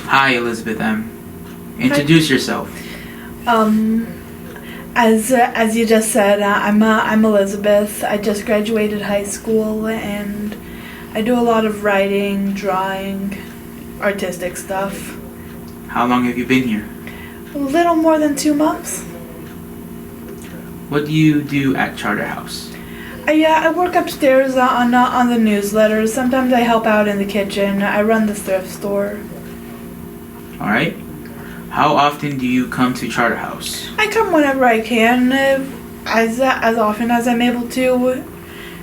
Hi, Elizabeth M. Introduce yourself. Um, as you just said, I'm Elizabeth. I just graduated high school, and I do a lot of writing, drawing, artistic stuff. How long have you been here? A little more than 2 months. What do you do at Charterhouse? I work upstairs on the newsletters. Sometimes I help out in the kitchen. I run the thrift store. Alright. How often do you come to Charterhouse? I come whenever I can, as often as I'm able to.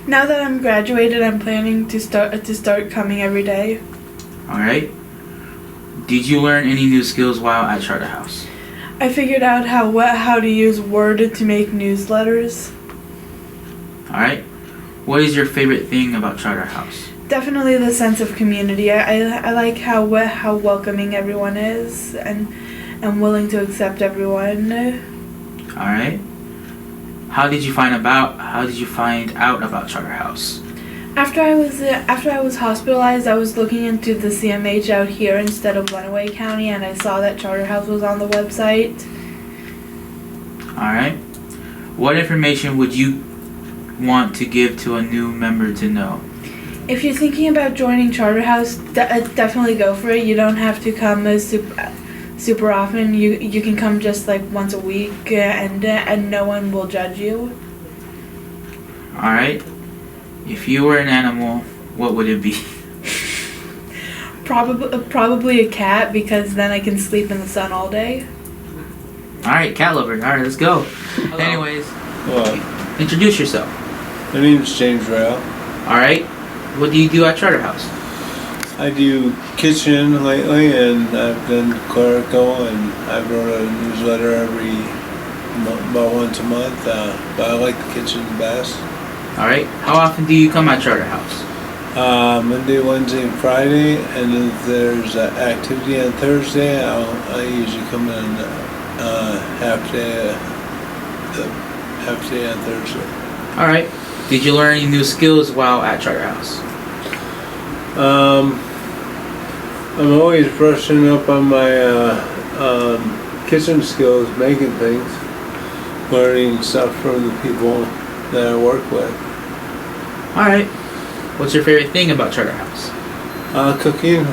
Now that I'm graduated, I'm planning to start coming every day. Alright. Did you learn any new skills while at Charterhouse? I figured out how to use Word to make newsletters. Alright. What is your favorite thing about Charterhouse? Definitely the sense of community. I like how welcoming everyone is and willing to accept everyone. Alright. How did you find out about Charterhouse? After I was hospitalized, I was looking into the CMH out here instead of Lenawee County, and I saw that Charterhouse was on the website. Alright. What information would you want to give to a new member to know? If you're thinking about joining Charterhouse, definitely go for it. You don't have to come super often. You can come just like once a week, and no one will judge you. Alright. If you were an animal, what would it be? Probably a cat, because then I can sleep in the sun all day. Alright, cat lover. Alright, let's go. Hello. Anyways, What? introduce yourself. My name's James Rail. Alright. What do you do at Charterhouse? I do kitchen lately, and I've done clerical, and I wrote a newsletter about once a month. But I like the kitchen the best. Alright. How often do you come at Charterhouse? Monday, Wednesday, and Friday, and if there's an activity on Thursday, I usually come in half day on Thursday. Alright. Did you learn any new skills while at Charterhouse? I'm always brushing up on my kitchen skills, making things, learning stuff from the people that I work with. Alright. What's your favorite thing about Charterhouse? Cooking,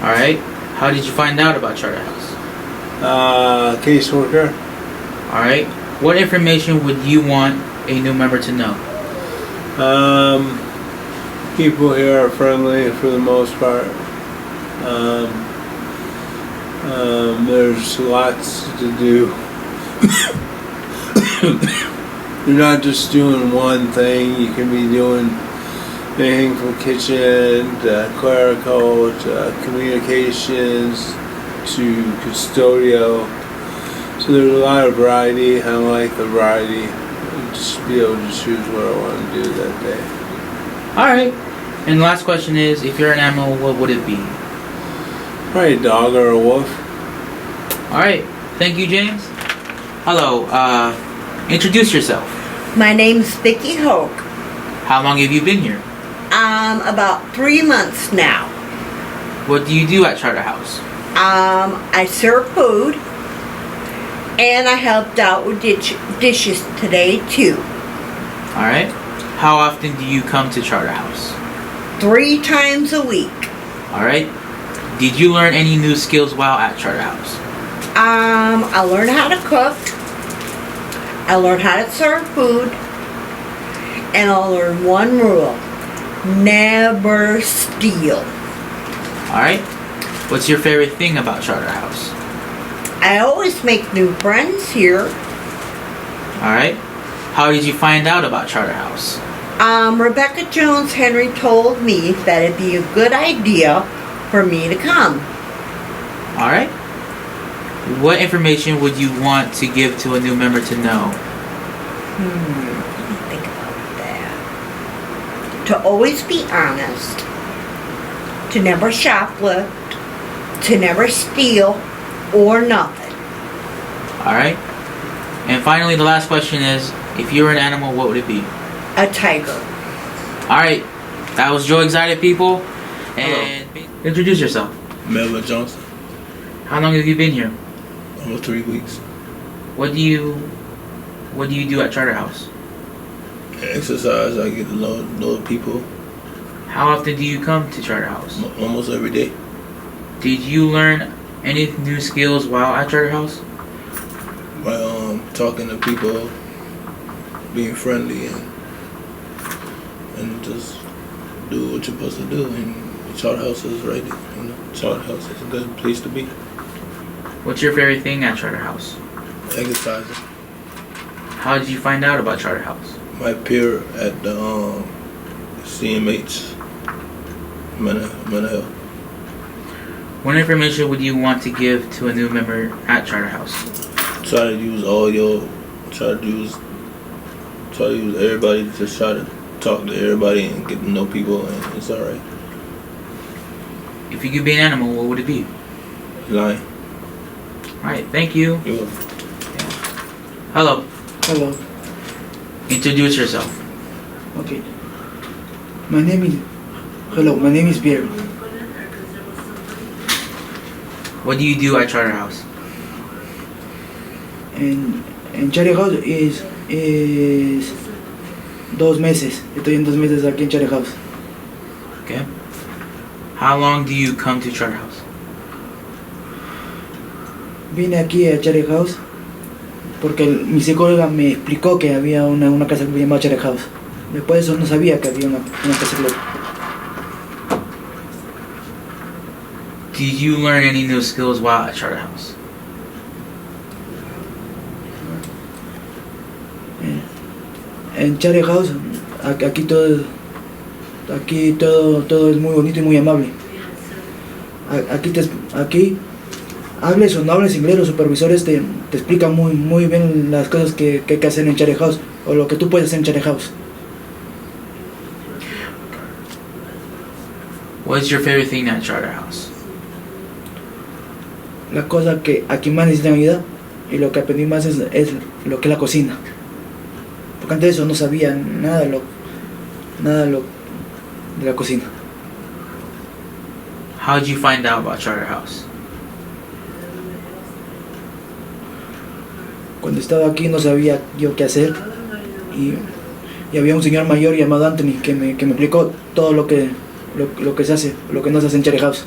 Alright. How did you find out about Charterhouse? caseworker. Alright. What information would you want a new member to know? People here are friendly for the most part. There's lots to do. You're not just doing one thing. You can be doing anything from kitchen to clerical to communications to custodial. So there's a lot of variety. I like the variety. Just be able to choose what I want to do that day. Alright. And the last question is, if you're an animal, what would it be? Probably a dog or a wolf. Alright. Thank you, James. Hello. Introduce yourself. My name's Vicki Hoke. How long have you been here? About 3 months now. What do you do at Charterhouse? I serve food, and I helped out with dishes today too. Alright. How often do you come to Charterhouse? 3 times a week. Alright. Did you learn any new skills while at Charterhouse? I learned how to cook. I learned how to serve food. And I learned one rule: never steal. Alright. What's your favorite thing about Charterhouse? I always make new friends here. Alright. How did you find out about Charterhouse? Rebecca Jones Henry told me that it'd be a good idea for me to come. Alright. What information would you want to give to a new member to know? Let me think about that. To always be honest. To never shoplift. To never steal or nothing. Alright. And finally, the last question is, if you were an animal, what would it be? A tiger. Alright. That was Joe Excited People. And introduce yourself. Melvin Johnson. How long have you been here? Almost 3 weeks. What do you do at Charterhouse? Exercise. I get to know people How often do you come to Charterhouse? almost every day. Did you learn any new skills while at Charterhouse? By talking to people, being friendly, and just do what you're supposed to do. And the Charterhouse is right. Charterhouse is a good place to be. What's your favorite thing at Charterhouse? Exercising. How did you find out about Charterhouse? My peer at the CMH mental health. What information would you want to give to a new member at Charterhouse? Try to use everybody. Just try to talk to everybody and get to know people, and it's alright. If you could be an animal, what would it be? Lying. Alright, thank you. You're welcome. Hello. Hello. Introduce yourself. Okay. My name is Pierre. What do you do at Charterhouse? En Charterhouse es 2 meses. Estoy en 2 meses aquí en Charterhouse. Okay. How long do you come to Charterhouse? Vine aquí a Charterhouse porque mi psicóloga me explicó que había una casa club llamada Charterhouse. Después de eso no sabía que había una casa club. Did you learn any new skills while at Charterhouse? En Charterhouse, aquí todo es muy bonito y muy amable. Aquí hables o no hables inglés, los supervisores te explican muy bien las cosas que hay que hacer en Charterhouse o lo que tú puedes hacer en Charterhouse. What's your favorite thing at Charterhouse? La cosa que aquí más necesitan ayuda y lo que aprendí más es lo que es la cocina. Porque antes de eso no sabía nada de la cocina. How did you find out about Charterhouse? Cuando estaba aquí no sabía yo qué hacer y había un señor mayor llamado Anthony que me explicó todo lo que se hace, lo que no se hace en Charterhouse.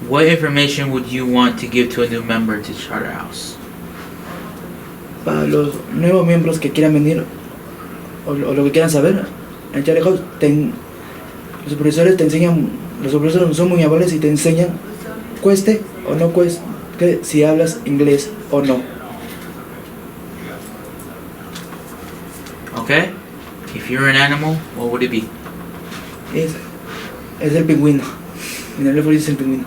What information would you want to give to a new member to Charterhouse? Para los nuevos miembros que quieran venir o lo que quieran saber, en Charterhouse los profesores son muy amables y te enseñan, cueste o no cueste, si hablas inglés o no. Okay? If you're an animal, what would it be? Es el pingüino. En el es el pingüino.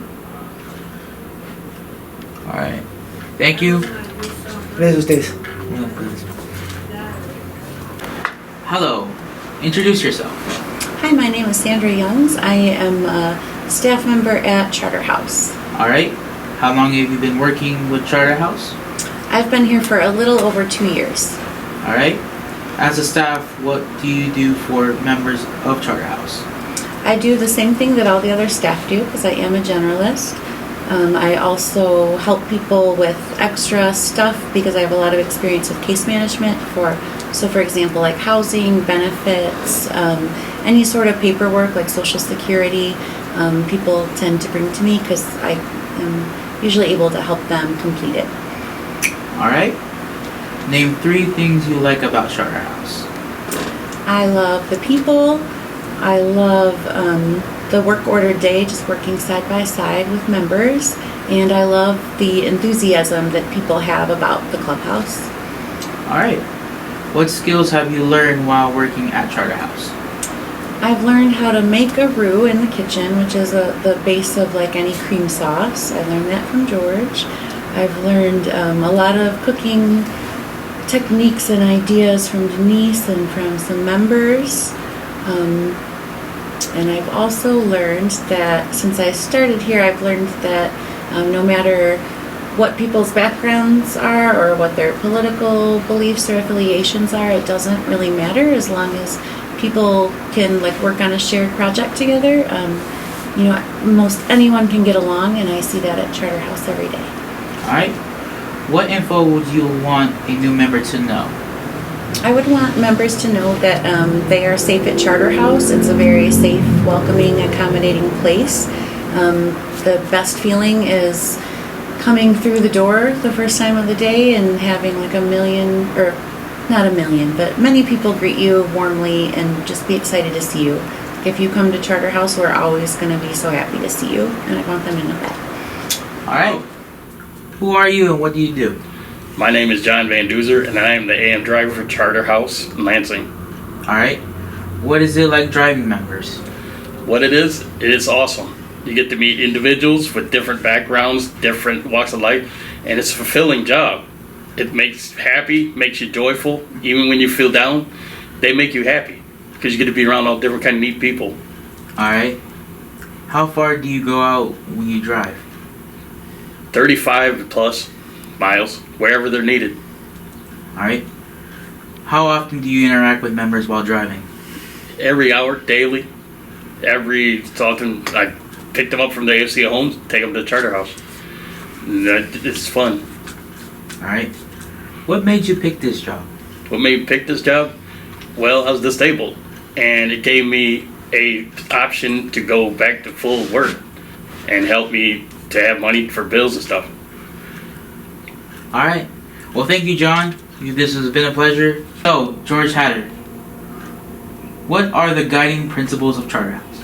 Alright. Thank you. Gracias a ustedes. Hello. Introduce yourself. Hi, my name is Sandra Youngs. I am a staff member at Charterhouse. Alright. How long have you been working with Charterhouse? I've been here for a little over 2 years. Alright. As a staff, what do you do for members of Charterhouse? I do the same thing that all the other staff do because I am a generalist. I also help people with extra stuff because I have a lot of experience with case management for example, like housing, benefits, any sort of paperwork like Social Security. People tend to bring to me because I am usually able to help them complete it. Alright. Name 3 things you like about Charterhouse. I love the people. I love the work order day, just working side by side with members. And I love the enthusiasm that people have about the clubhouse. Alright. What skills have you learned while working at Charterhouse? I've learned how to make a roux in the kitchen, which is the base of like any cream sauce. I learned that from George. I've learned a lot of cooking techniques and ideas from Denise and from some members. And I've also learned that since I started here, I've learned that no matter what people's backgrounds are or what their political beliefs or affiliations are, it doesn't really matter as long as people can like work on a shared project together. You know, most anyone can get along, and I see that at Charter House every day. Alright. What info would you want a new member to know? I would want members to know that they are safe at Charter House. It's a very safe, welcoming, accommodating place. The best feeling is coming through the door the first time of the day and having like not a million, but many people greet you warmly and just be excited to see you. If you come to Charter House, we're always going to be so happy to see you, and I want them to know that. Alright. Who are you and what do you do? My name is John Van Duzer, and I am the AM driver for Charter House in Lansing. Alright. What is it like driving members? What it is awesome. You get to meet individuals with different backgrounds, different walks of life, and it's a fulfilling job. It makes happy, makes you joyful. Even when you feel down, they make you happy because you get to be around all different kind of neat people. Alright. How far do you go out when you drive? 35 plus miles, wherever they're needed. Alright. How often do you interact with members while driving? Every hour, daily. So often I pick them up from the AFC homes, take them to the Charter House. It's fun. Alright. What made you pick this job? What made me pick this job? Well, I was disabled, and it gave me a option to go back to full work and help me to have money for bills and stuff. Alright. Well, thank you, John. This has been a pleasure. So, George Hatter, what are the guiding principles of Charter House?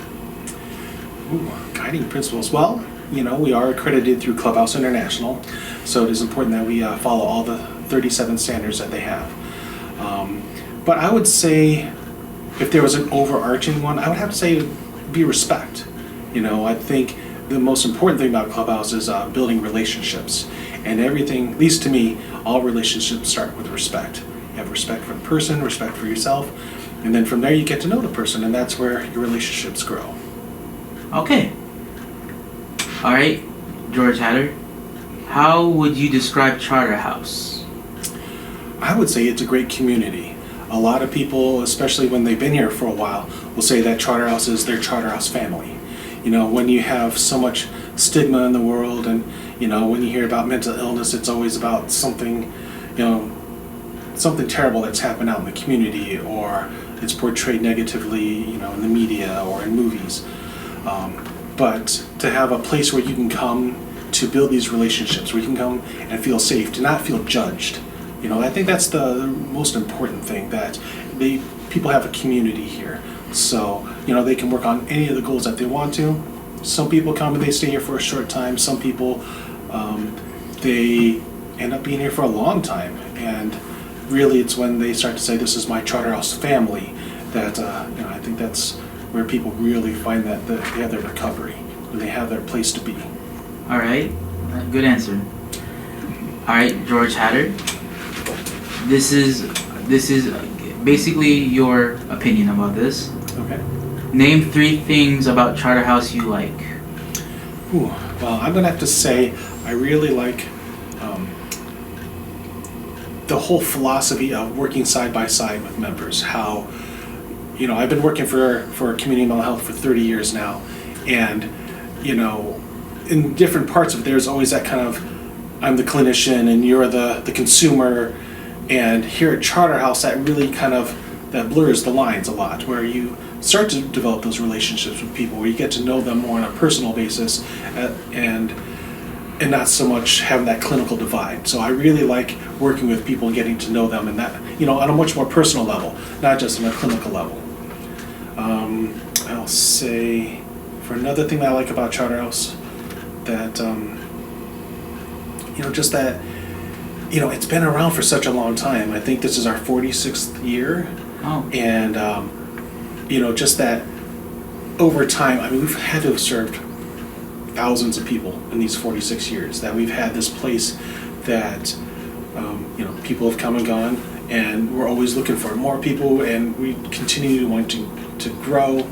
Ooh, guiding principles. Well, you know, we are accredited through Clubhouse International, so it is important that we follow all the 37 standards that they have. But I would say, if there was an overarching one, I would have to say be respect. You know, I think the most important thing about Clubhouse is building relationships. And everything, at least to me, all relationships start with respect. You have respect for the person, respect for yourself, and then from there you get to know the person, and that's where your relationships grow. Okay. Alright, George Hatter, how would you describe Charter House? I would say it's a great community. A lot of people, especially when they've been here for a while, will say that Charter House is their Charter House family. You know, when you have so much stigma in the world, and you know, when you hear about mental illness, it's always about something, you know, something terrible that's happened out in the community, or it's portrayed negatively, you know, in the media or in movies. But to have a place where you can come to build these relationships, where you can come and feel safe, to not feel judged. You know, I think that's the most important thing, that people have a community here. So, you know, they can work on any of the goals that they want to. Some people come and they stay here for a short time. Some people, they end up being here for a long time. And really it's when they start to say, this is my Charter House family, that, you know, I think that's where people really find that they have their recovery, and they have their place to be. Alright, good answer. Alright, George Hatter, this is basically your opinion about this. Okay. Name 3 things about Charter House you like. Ooh, well, I'm gonna have to say I really like the whole philosophy of working side by side with members. How, you know, I've been working for community mental health for 30 years now, and you know, in different parts of it, there's always that kind of, I'm the clinician and you're the consumer, and here at Charter House that really kind of, that blurs the lines a lot, where you start to develop those relationships with people, where you get to know them more on a personal basis, and not so much having that clinical divide. So I really like working with people and getting to know them, and that, you know, on a much more personal level, not just on a clinical level. I'll say, for another thing that I like about Charter House, that, you know, just that, you know, it's been around for such a long time. I think this is our 46th year. Oh. And, you know, just that over time, I mean, we've had to have served thousands of people in these 46 years, that we've had this place that, you know, people have come and gone, and we're always looking for more people, and we continue to want to grow.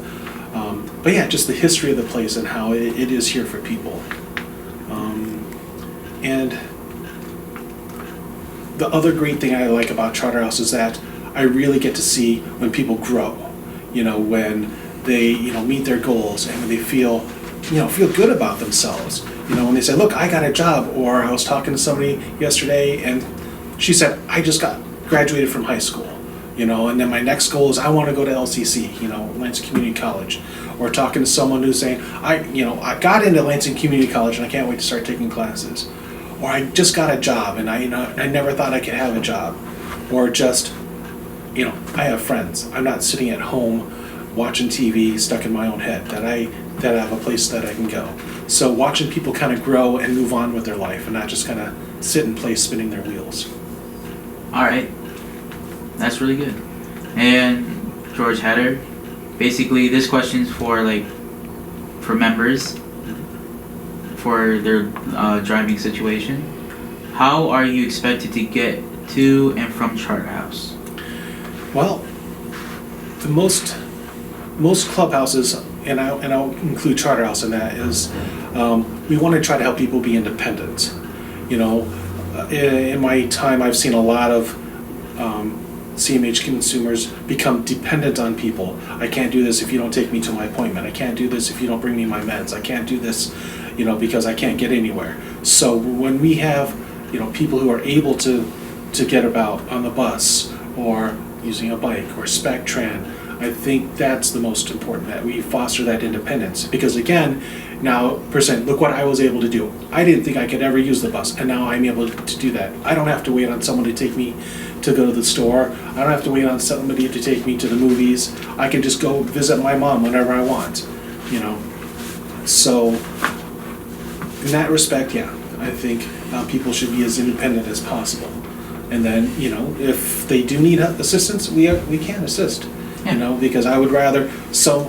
But yeah, just the history of the place and how it is here for people. And the other great thing I like about Charter House is that I really get to see when people grow. when they, meet their goals and when they feel good about themselves. When they say, look, I got a job, or I was talking to somebody yesterday and she said, I just graduated from high school, and then my next goal is I want to go to LCC, Lansing Community College. Or talking to someone who's saying, I got into Lansing Community College and I can't wait to start taking classes. Or I just got a job and I never thought I could have a job. Or just, I have friends. I'm not sitting at home watching TV stuck in my own head, that I have a place that I can go. So watching people kind of grow and move on with their life and not just kind of sit in place spinning their wheels. All right, that's really good. And George Hatter, basically this question's for members for their driving situation. How are you expected to get to and from Charterhouse? Well, the most clubhouses, and I'll include Charterhouse in that, is we want to try to help people be independent. In my time, I've seen a lot of CMH consumers become dependent on people. I can't do this if you don't take me to my appointment. I can't do this if you don't bring me my meds. I can't do this, because I can't get anywhere. So when we have, people who are able to get about on the bus or using a bike or SpecTran, I think that's the most important, that we foster that independence. Because again, now, look what I was able to do. I didn't think I could ever use the bus, and now I'm able to do that. I don't have to wait on someone to take me to go to the store. I don't have to wait on somebody to take me to the movies. I can just go visit my mom whenever I want, So, in that respect, yeah, I think people should be as independent as possible. And then, if they do need assistance, we can assist. Because I would rather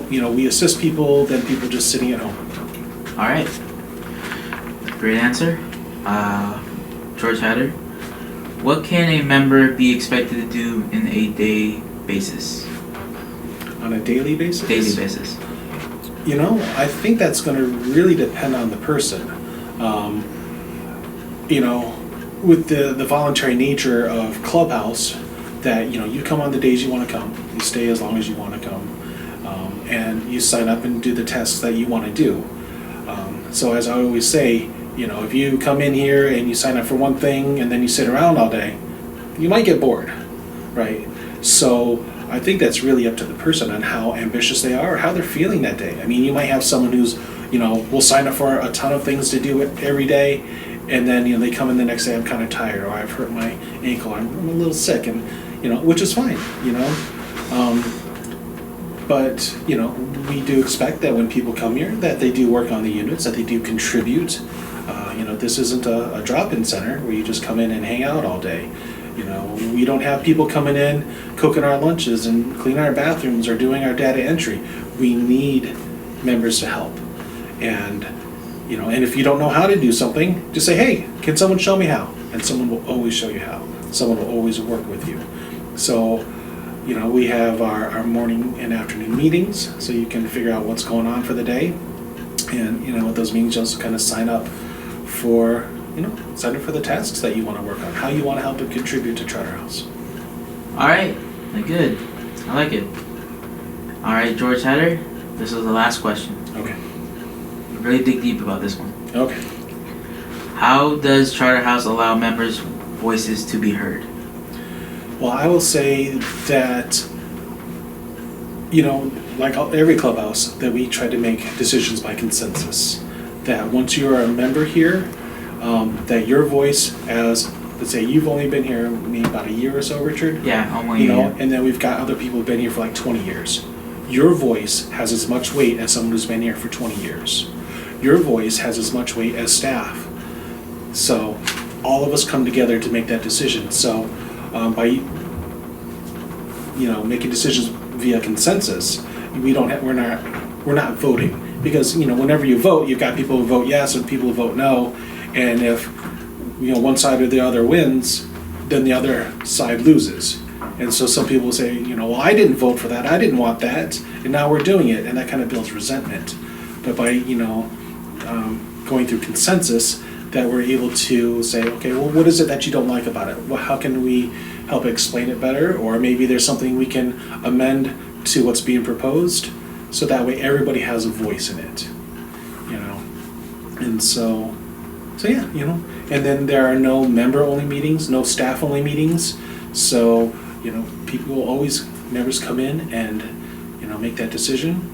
we assist people than people just sitting at home. All right, great answer. George Hatter, what can a member be expected to do in a day basis? On a daily basis? Daily basis. I think that's going to really depend on the person. With the voluntary nature of Clubhouse, that you come on the days you want to come, you stay as long as you want to come, and you sign up and do the tasks that you want to do. So as I always say, if you come in here and you sign up for one thing and then you sit around all day, you might get bored, right? So I think that's really up to the person on how ambitious they are or how they're feeling that day. I mean, you might have someone who's, will sign up for a ton of things to do every day, and then, they come in the next day, I'm kind of tired, or I've hurt my ankle, I'm a little sick, and, which is fine, But, we do expect that when people come here, that they do work on the units, that they do contribute. This isn't a drop-in center where you just come in and hang out all day. We don't have people coming in, cooking our lunches and cleaning our bathrooms or doing our data entry. We need members to help. And, and if you don't know how to do something, just say, hey, can someone show me how? And someone will always show you how. Someone will always work with you. So, we have our morning and afternoon meetings, so you can figure out what's going on for the day. And, with those meetings, you also kind of sign up for the tasks that you want to work on, how you want to help and contribute to Charterhouse. All right, good. I like it. All right, George Hatter, this is the last question. Okay. Really dig deep about this one. Okay. How does Charterhouse allow members' voices to be heard? Well, I will say that, like every clubhouse, that we try to make decisions by consensus. That once you are a member here, that your voice, as let's say you've only been here maybe about a year or so, Richard. Yeah, almost a year. And then we've got other people who've been here for like 20 years. Your voice has as much weight as someone who's been here for 20 years. Your voice has as much weight as staff. So all of us come together to make that decision. So by making decisions via consensus, we're not voting, because whenever you vote, you've got people who vote yes and people who vote no, and if one side or the other wins, then the other side loses. And so some people say, well, I didn't vote for that, I didn't want that, and now we're doing it, and that kind of builds resentment. But by going through consensus, that we're able to say, okay, well, what is it that you don't like about it? Well, how can we help explain it better? Or maybe there's something we can amend to what's being proposed, so that way everybody has a voice in it, you know. And so yeah, you know. And then there are no member-only meetings, no staff-only meetings. So, you know, people will always, members come in and, you know, make that decision.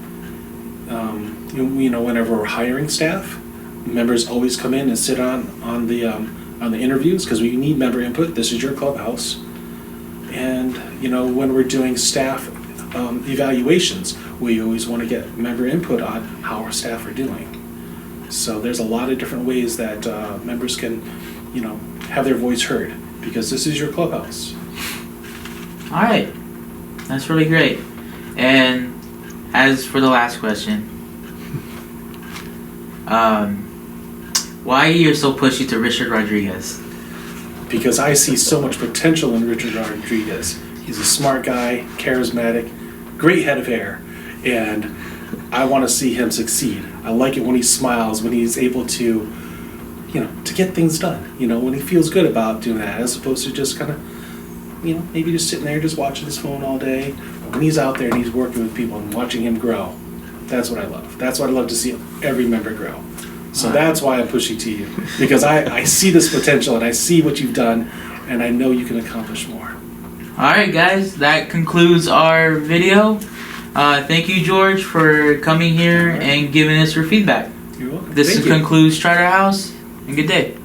You know, whenever we're hiring staff, members always come in and sit on the interviews, because we need member input. This is your clubhouse. And, you know, when we're doing staff evaluations, we always want to get member input on how our staff are doing. So there's a lot of different ways that members can, you know, have their voice heard, because this is your clubhouse. All right, that's really great. And as for the last question, why are you so pushy to Richard Rodriguez? Because I see so much potential in Richard Rodriguez. He's a smart guy, charismatic, great head of hair, and I want to see him succeed. I like it when he smiles, when he's able to, you know, to get things done. You know, when he feels good about doing that, as opposed to just kind of, you know, maybe just sitting there just watching his phone all day. But when he's out there and he's working with people and watching him grow, that's what I love. That's what I love to see every member grow. So that's why I'm pushing to you, because I see this potential and I see what you've done, and I know you can accomplish more. All right, guys, that concludes our video. Thank you, George, for coming here and giving us your feedback. You're welcome. This Thank you. concludes Charter House, and good day.